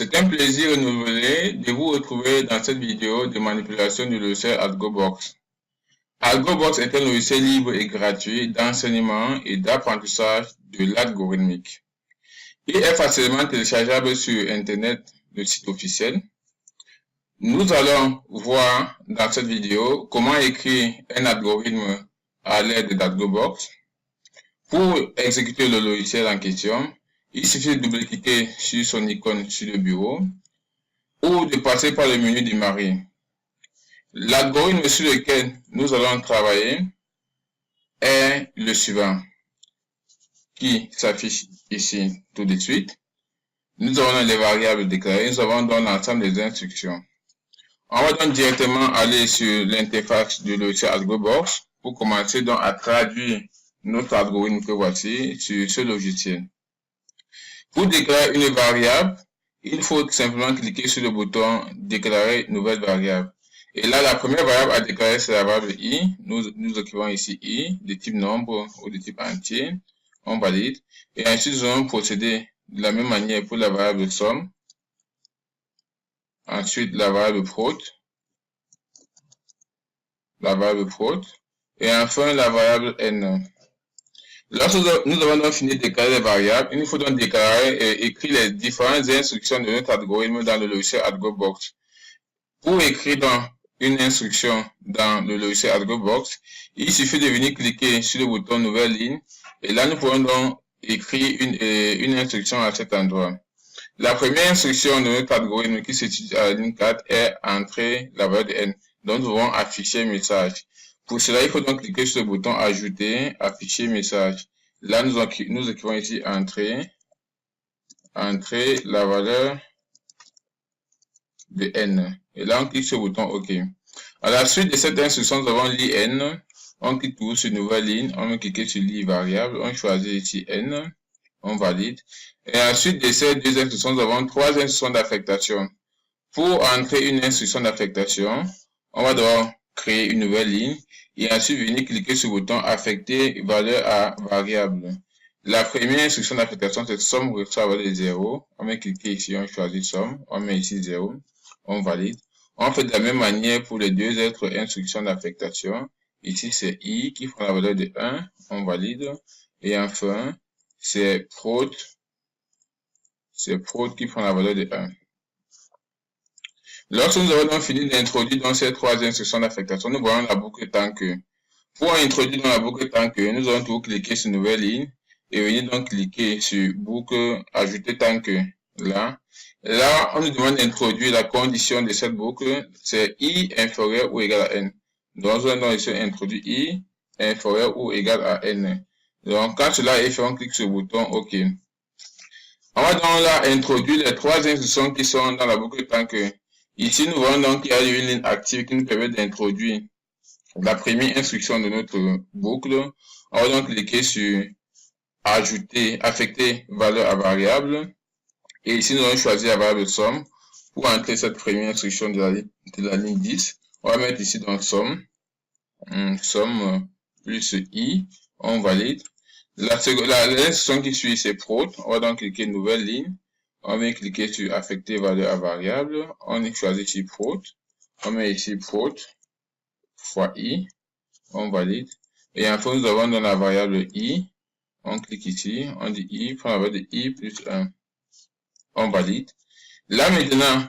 C'est un plaisir renouvelé de vous retrouver dans cette vidéo de manipulation du logiciel AlgoBox. AlgoBox est un logiciel libre et gratuit d'enseignement et d'apprentissage de l'algorithmique. Il est facilement téléchargeable sur Internet, le site officiel. Nous allons voir dans cette vidéo comment écrire un algorithme à l'aide d'AlgoBox. Pour exécuter le logiciel en question, il suffit de double-cliquer sur son icône sur le bureau ou de passer par le menu démarrer. L'algorithme sur lequel nous allons travailler est le suivant, qui s'affiche ici tout de suite. Nous avons les variables déclarées, nous avons donc l'ensemble des instructions. On va donc directement aller sur l'interface du logiciel AlgoBox pour commencer donc à traduire notre algorithme que voici sur ce logiciel. Pour déclarer une variable, il faut simplement cliquer sur le bouton déclarer nouvelle variable. Et là, la première variable à déclarer, c'est la variable i. Nous écrivons ici i de type nombre ou de type entier. On valide. Et ensuite, nous allons procéder de la même manière pour la variable somme. Ensuite, la variable float. Et enfin, la variable n. Lorsque nous avons donc fini de déclarer les variables, il nous faut donc déclarer et écrire les différentes instructions de notre algorithme dans le logiciel AlgoBox. Pour écrire dans une instruction dans le logiciel AlgoBox, il suffit de venir cliquer sur le bouton nouvelle ligne et là nous pouvons donc écrire une instruction à cet endroit. La première instruction de notre algorithme qui se situe à la ligne 4 est entrer la valeur de n. Donc nous devons afficher message. Pour cela, il faut donc cliquer sur le bouton ajouter, afficher message. Là, nous écrivons ici entrer la valeur de n. Et là, on clique sur le bouton OK. À la suite de cette instruction, nous avons lit n. On clique toujours sur nouvelle ligne. On va cliquer sur lit variable. On choisit ici n. On valide. Et à la suite de ces deux instructions, nous avons trois instructions d'affectation. Pour entrer une instruction d'affectation, on va devoir créer une nouvelle ligne et ensuite venir cliquer sur le bouton affecter valeur à variable. La première instruction d'affectation, c'est somme reçoit valeur de 0. On va cliquer ici, on choisit somme, on met ici 0, on valide. On fait de la même manière pour les deux autres instructions d'affectation. Ici, c'est i qui prend la valeur de 1, on valide. Et enfin, c'est float qui prend la valeur de 1. Lorsque nous avons donc fini d'introduire dans ces trois instructions d'affectation, nous voyons la boucle tant que. Pour introduire dans la boucle tant que, nous allons toujours cliquer sur nouvelle ligne et venir donc cliquer sur boucle ajouter tant que là. Là, on nous demande d'introduire la condition de cette boucle, c'est i inférieur ou égal à n. Donc, nous allons ici introduire i inférieur ou égal à n. Donc, quand cela est fait, on clique sur le bouton OK. On va donc là introduire les trois instructions qui sont dans la boucle tant que. Ici, nous voyons donc qu'il y a une ligne active qui nous permet d'introduire la première instruction de notre boucle. On va donc cliquer sur ajouter, affecter valeur à variable. Et ici, nous allons choisir la variable somme pour entrer cette première instruction de la ligne 10. On va mettre ici donc somme plus i. On valide. L'instruction qui suit, c'est float. On va donc cliquer nouvelle ligne. On va cliquer sur affecter valeur à variable. On choisit ici float. On met ici float fois i. On valide. Et enfin, nous avons dans la variable i. On clique ici. On dit i. Prend la valeur de i plus 1. On valide. Là maintenant,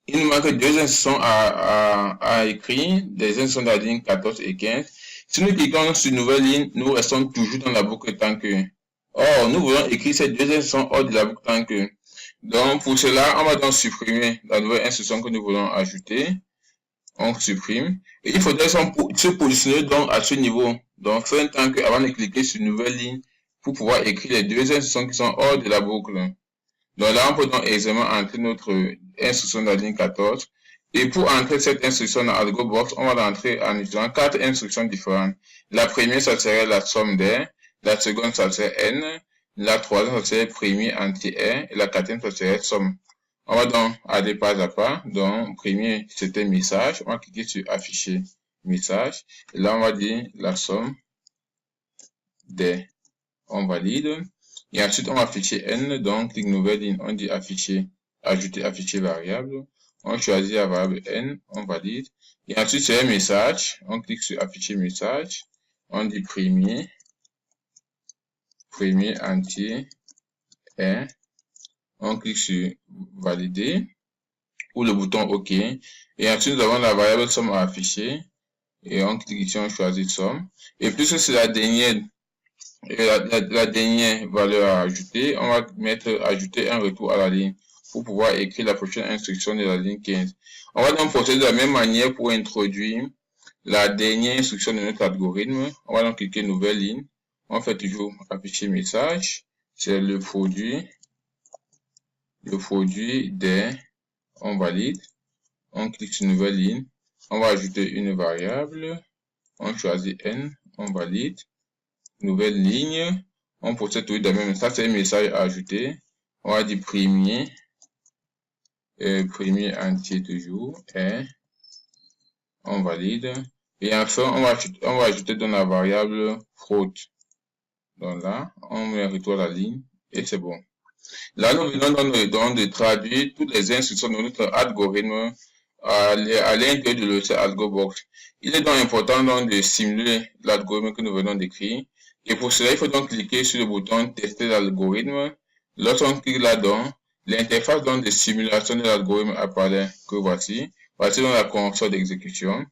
il nous manque deux instructions à écrire. Des instructions de la ligne 14 et 15. Si nous cliquons sur nouvelle ligne, nous restons toujours dans la boucle tant que. Or, nous voulons écrire ces deux instructions hors de la boucle tant que. Donc, pour cela, on va donc supprimer la nouvelle instruction que nous voulons ajouter. On supprime. Et il faudrait se positionner donc à ce niveau. Donc, faire un tant que avant de cliquer sur nouvelle ligne pour pouvoir écrire les deux instructions qui sont hors de la boucle. Donc là, on peut donc aisément entrer notre instruction de la ligne 14. Et pour entrer cette instruction dans AlgoBox, on va l'entrer en utilisant quatre instructions différentes. La première, ça serait la somme des. La seconde, ça serait n. La troisième, ça serait premier entier r. Et la quatrième, ça serait somme. On va donc aller pas à pas. Donc, premier, c'était message. On va cliquer sur afficher message. Et là, on va dire la somme des. On valide. Et ensuite, on va afficher n. Donc, clic nouvelle ligne. On dit afficher ajouter, afficher variable. On choisit la variable n, on valide. Et ensuite, c'est un message. On clique sur afficher message. On dit premier entier, 1. On clique sur valider ou le bouton OK. Et ensuite, nous avons la variable somme à afficher. Et on clique ici, on choisit somme. Et puisque c'est la dernière valeur à ajouter, on va mettre ajouter un retour à la ligne pour pouvoir écrire la prochaine instruction de la ligne 15. On va donc procéder de la même manière pour introduire la dernière instruction de notre algorithme. On va donc cliquer nouvelle ligne. On fait toujours afficher message. C'est le produit des, on valide. On clique sur nouvelle ligne. On va ajouter une variable. On choisit n, on valide. Nouvelle ligne. On procède toujours de la même manière. Ça, c'est un message à ajouter. On va dire premier entier toujours, 1. On valide. Et enfin, on va ajouter dans la variable float. Donc là, on met un retour à la ligne et c'est bon. Là, nous venons donc de traduire toutes les instructions de notre algorithme à l'intérieur de l'outil AlgoBox. Il est donc important donc de simuler l'algorithme que nous venons d'écrire. Et pour cela, il faut donc cliquer sur le bouton tester l'algorithme. Lorsqu'on clique là-dedans, l'interface donc de simulation de l'algorithme apparaît que voici. Voici donc la console d'exécution.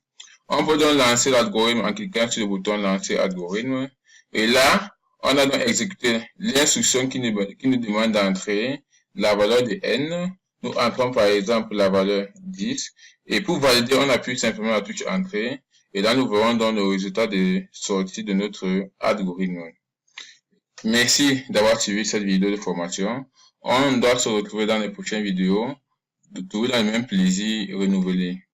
On peut donc lancer l'algorithme en cliquant sur le bouton lancer algorithme. Et là, on a donc exécuté l'instruction qui nous demande d'entrer la valeur de n. Nous entrons par exemple la valeur 10. Et pour valider, on appuie simplement la touche entrée. Et là, nous verrons donc le résultat de sortie de notre algorithme. Merci d'avoir suivi cette vidéo de formation. On doit se retrouver dans les prochaines vidéos, toujours dans le même plaisir renouvelé.